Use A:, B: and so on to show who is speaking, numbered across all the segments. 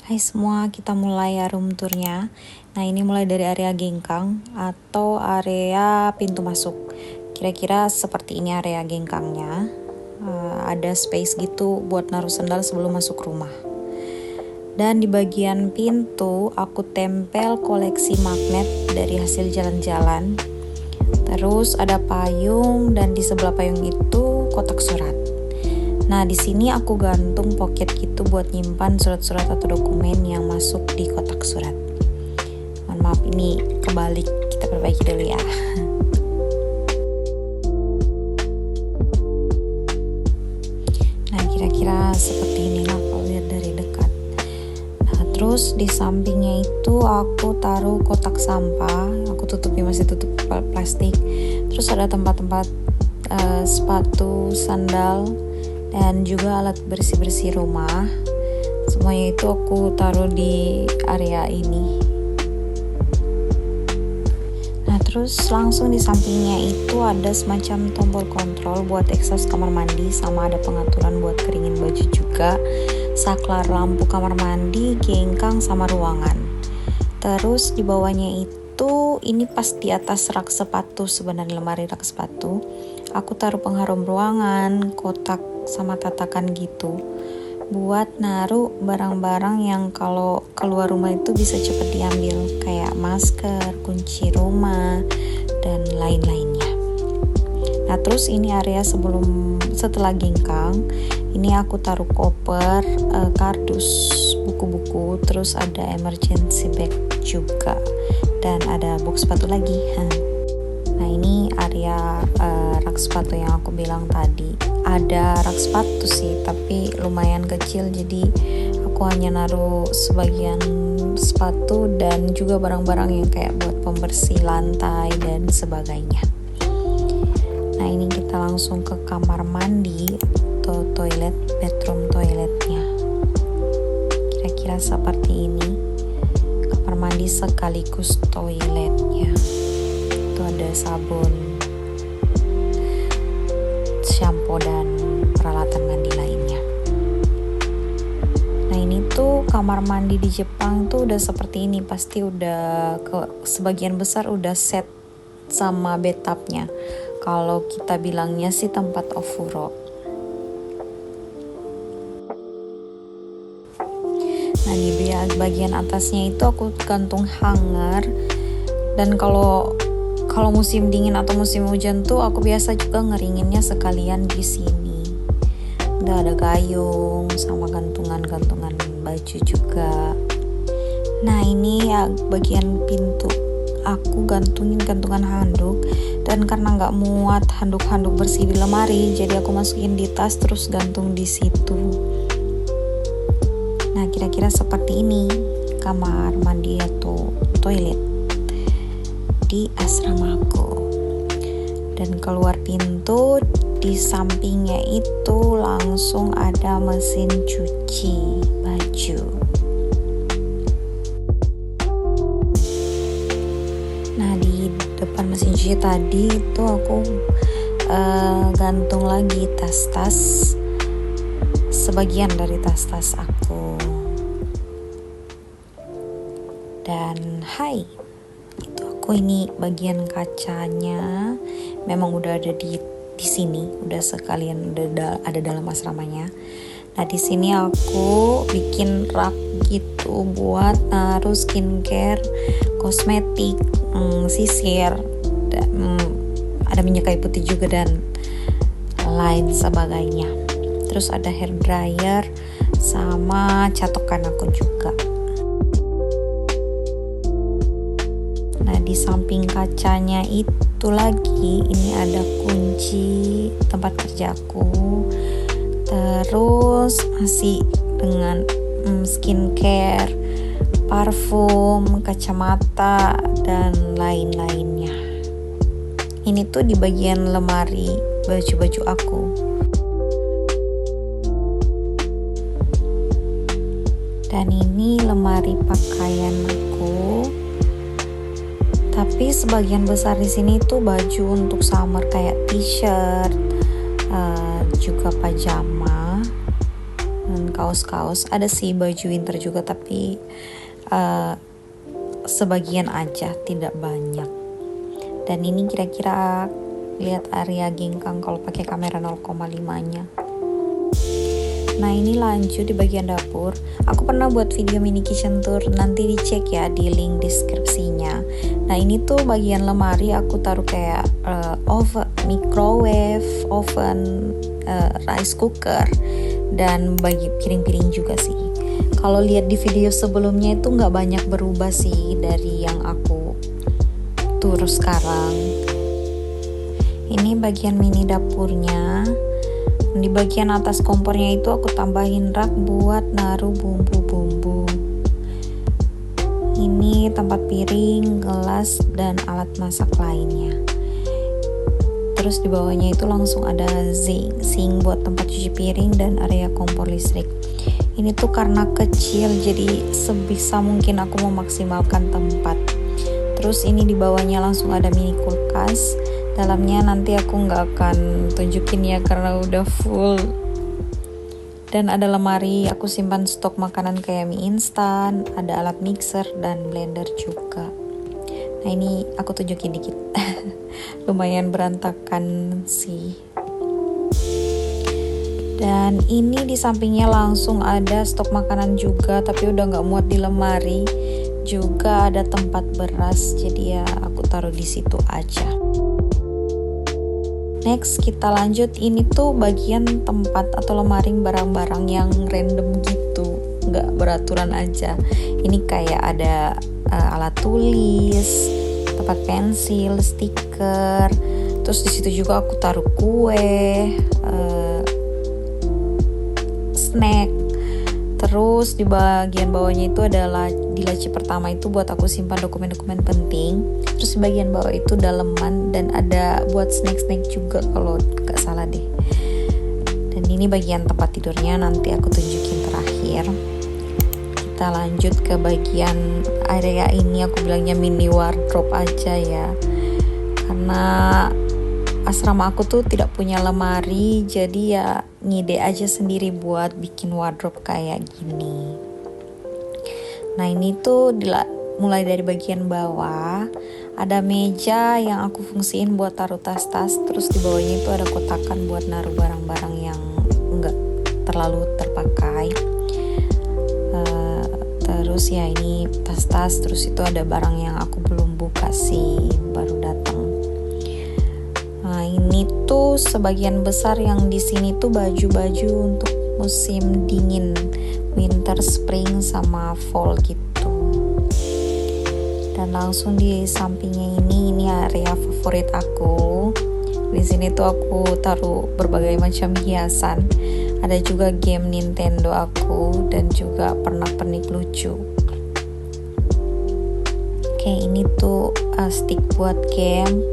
A: Hai semua, kita mulai room tournya. Nah, ini mulai dari area gengkang atau area pintu masuk. Kira-kira seperti ini area gengkangnya. Ada space gitu buat naruh sandal sebelum masuk rumah. Dan di bagian pintu aku tempel koleksi magnet dari hasil jalan-jalan. Terus ada payung dan di sebelah payung itu kotak surat. Nah, di sini aku gantung pocket gitu buat nyimpan surat-surat atau dokumen yang masuk di kotak surat. Mohon maaf, ini kebalik, kita perbaiki dulu ya. Nah, kira-kira seperti inilah kalau lihat dari dekat. Nah, terus di sampingnya itu aku taruh kotak sampah, aku tutupi, masih tutup plastik. Terus ada tempat-tempat sepatu, sandal, dan juga alat bersih-bersih rumah. Semuanya itu aku taruh di area ini. Nah, terus langsung di sampingnya itu ada semacam tombol kontrol buat exhaust kamar mandi, sama ada pengaturan buat keringin baju juga, saklar lampu kamar mandi, gengkang, sama ruangan. Terus di bawahnya itu, ini pas di atas rak sepatu, sebenarnya lemari rak sepatu, aku taruh pengharum ruangan, kotak sama tatakan gitu buat naruh barang-barang yang kalau keluar rumah itu bisa cepet diambil, kayak masker, kunci rumah, dan lain-lainnya. Nah, terus ini area setelah gengkang, ini aku taruh koper, kardus, buku-buku, terus ada emergency bag juga, dan ada box sepatu lagi. Nah, ini area rak sepatu yang aku bilang tadi. Ada rak sepatu sih, tapi lumayan kecil, jadi aku hanya naruh sebagian sepatu dan juga barang-barang yang kayak buat pembersih lantai dan sebagainya. Nah, ini kita langsung ke kamar mandi atau toilet, bedroom toiletnya. Kira-kira seperti ini. Kamar mandi sekaligus toiletnya. Itu ada sabun, shampoo, dan peralatan mandi lainnya. Nah, ini tuh kamar mandi di Jepang tuh udah seperti ini, pasti udah sebagian besar udah set sama bathtubnya. Kalau kita bilangnya sih tempat ofuro. Nah, di bagian atasnya itu aku gantung hanger, dan kalau musim dingin atau musim hujan tuh aku biasa juga ngeringinnya sekalian di sini. Udah ada gayung sama gantungan baju juga. Nah, ini ya bagian pintu. Aku gantungin gantungan handuk Dan karena nggak muat handuk-handuk bersih di lemari, jadi aku masukin di tas terus gantung di situ. Nah, kira-kira seperti ini kamar mandi atau toilet di asramaku. Dan keluar pintu, di sampingnya itu langsung ada mesin cuci baju. Nah, di depan mesin cuci tadi itu aku gantung lagi tas-tas, sebagian dari tas-tas aku. Dan itu aku, ini bagian kacanya memang udah ada di sini, udah sekalian udah ada dalam asramanya. Nah, di sini aku bikin rak gitu buat naruh skincare, kosmetik, sisir, ada minyak kayu putih juga dan lain sebagainya. Terus ada hair dryer sama catokan aku juga. Nah, di samping kacanya itu lagi ini ada kunci tempat kerjaku. Terus masih dengan skincare, parfum, kacamata dan lain-lainnya. Ini tuh di bagian lemari baju-baju aku. Dan ini lemari pakaian aku. Tapi sebagian besar di sini tuh baju untuk summer kayak t-shirt, juga pajama dan kaos-kaos. Ada sih baju winter juga, tapi sebagian aja, tidak banyak. Dan ini kira-kira lihat area gengkang kalau pakai kamera 0,5-nya. Nah, ini lanjut di bagian dapur. Aku pernah buat video mini kitchen tour, nanti dicek ya di link deskripsinya. Nah, ini tuh bagian lemari aku taruh kayak oven, microwave, oven, rice cooker, dan bagi piring-piring juga sih. Kalau lihat di video sebelumnya itu nggak banyak berubah sih dari yang aku tur sekarang. Ini bagian mini dapurnya. Di bagian atas kompornya itu aku tambahin rak buat naruh bumbu-bumbu. Ini tempat piring, gelas, dan alat masak lainnya. Terus di bawahnya itu langsung ada sink buat tempat cuci piring dan area kompor listrik. Ini tuh karena kecil, jadi sebisa mungkin aku memaksimalkan tempat. Terus ini di bawahnya langsung ada mini kulkas. Dalamnya nanti aku nggak akan tunjukin ya karena udah full. Dan ada lemari, aku simpan stok makanan kayak mie instan, ada alat mixer dan blender juga. Nah, ini aku tunjukin dikit. Lumayan berantakan sih. Dan ini di sampingnya langsung ada stok makanan juga, tapi udah nggak muat di lemari. Juga ada tempat beras, jadi ya aku taruh di situ aja. Next kita lanjut, ini tuh bagian tempat atau lemari barang-barang yang random gitu, nggak beraturan aja. Ini kayak ada alat tulis, tempat pensil, stiker. Terus di situ juga aku taruh kue, snack. Terus di bagian bawahnya itu adalah di laci pertama itu buat aku simpan dokumen-dokumen penting. Terus di bagian bawah itu daleman dan ada buat snack-snack juga kalau gak salah deh. Dan ini bagian tempat tidurnya, nanti aku tunjukin terakhir. Kita lanjut ke bagian area ini, aku bilangnya mini wardrobe aja ya. Karena asrama aku tuh tidak punya lemari, jadi ya ngide aja sendiri buat bikin wardrobe kayak gini. Nah, ini tuh mulai dari bagian bawah ada meja yang aku fungsiin buat taruh tas-tas. Terus di bawahnya itu ada kotakan buat naruh barang-barang yang enggak terlalu terpakai. Terus ya ini tas-tas. Terus itu ada barang yang aku belum buka sih, baru datang. Nah, ini tuh sebagian besar yang di sini tuh baju-baju untuk musim dingin, winter, spring, sama fall gitu. Dan Dan langsung di sampingnya ini area favorit aku. Di sini tuh aku taruh berbagai macam hiasan. Ada juga game Nintendo aku dan juga pernak-pernik lucu. Oke, ini tuh stick buat game,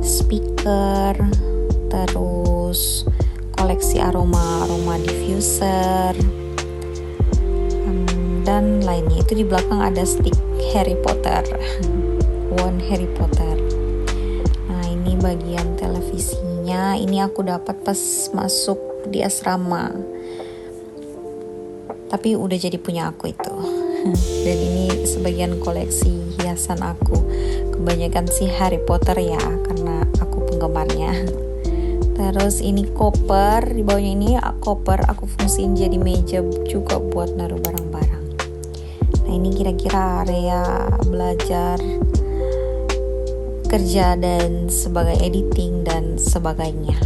A: speaker, terus koleksi aroma diffuser, dan lainnya. Itu di belakang ada stick Harry Potter, wand Harry Potter. Nah, ini bagian televisinya. Ini aku dapat pas masuk di asrama, tapi udah jadi punya aku itu. Dan ini sebagian koleksi hiasan aku. Kebanyakan sih Harry Potter ya, karena aku penggemarnya. Terus ini koper, di bawahnya ini koper aku fungsiin jadi meja juga buat naruh barang-barang. Nah, ini kira-kira area belajar, kerja dan sebagai editing dan sebagainya.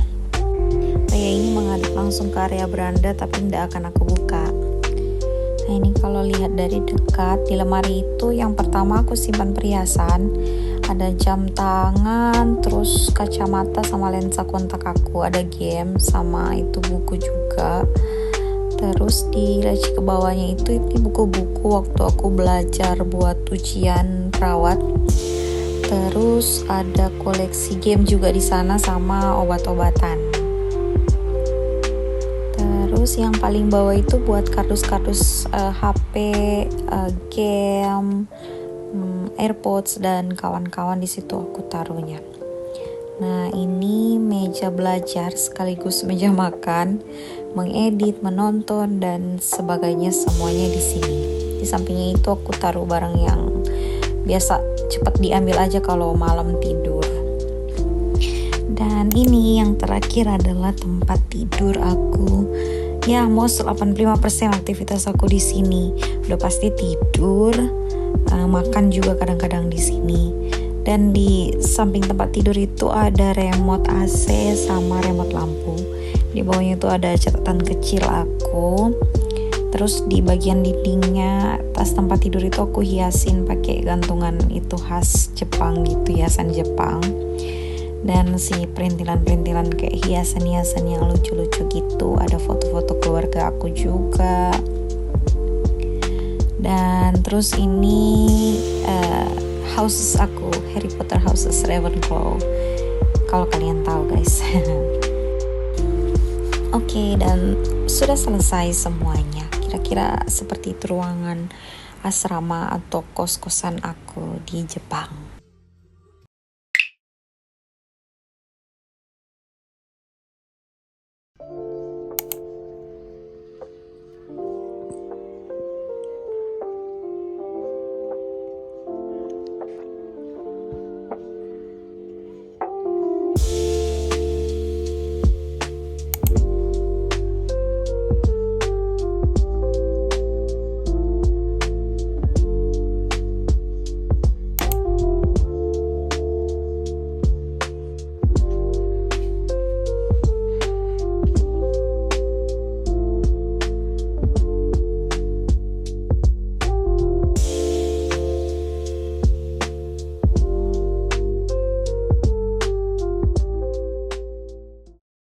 A: Area ini menghadap langsung ke area beranda, tapi tidak akan aku buka. Nah, ini kalau lihat dari dekat, di lemari itu yang pertama aku simpan perhiasan. Ada jam tangan, terus kacamata sama lensa kontak aku, ada game sama itu buku juga. Terus di laci ke bawahnya itu ini buku-buku waktu aku belajar buat ujian perawat. Terus ada koleksi game juga di sana sama obat-obatan. Terus yang paling bawah itu buat kardus-kardus HP, game, AirPods dan kawan-kawan. Di situ aku taruhnya. Nah, ini meja belajar sekaligus meja makan, mengedit, menonton dan sebagainya, semuanya di sini. Di sampingnya itu aku taruh barang yang biasa cepat diambil aja kalau malam tidur. Dan ini yang terakhir adalah tempat tidur aku. Ya, most 85% aktivitas aku di sini. Udah pasti tidur, makan juga kadang-kadang di sini. Dan di samping tempat tidur itu ada remote AC sama remote lampu. Di bawahnya itu ada catatan kecil aku. Terus di bagian dindingnya atas tempat tidur itu aku hiasin pakai gantungan itu khas Jepang gitu, hiasan Jepang. Dan si perintilan-perintilan kayak hiasan-hiasan yang lucu-lucu gitu. Ada foto-foto keluarga aku juga. Dan terus ini houses aku, Harry Potter Houses Ravenclaw, kalau kalian tahu guys. Oke, dan sudah selesai semuanya. Kira-kira seperti itu ruangan asrama atau kos-kosan aku di Jepang.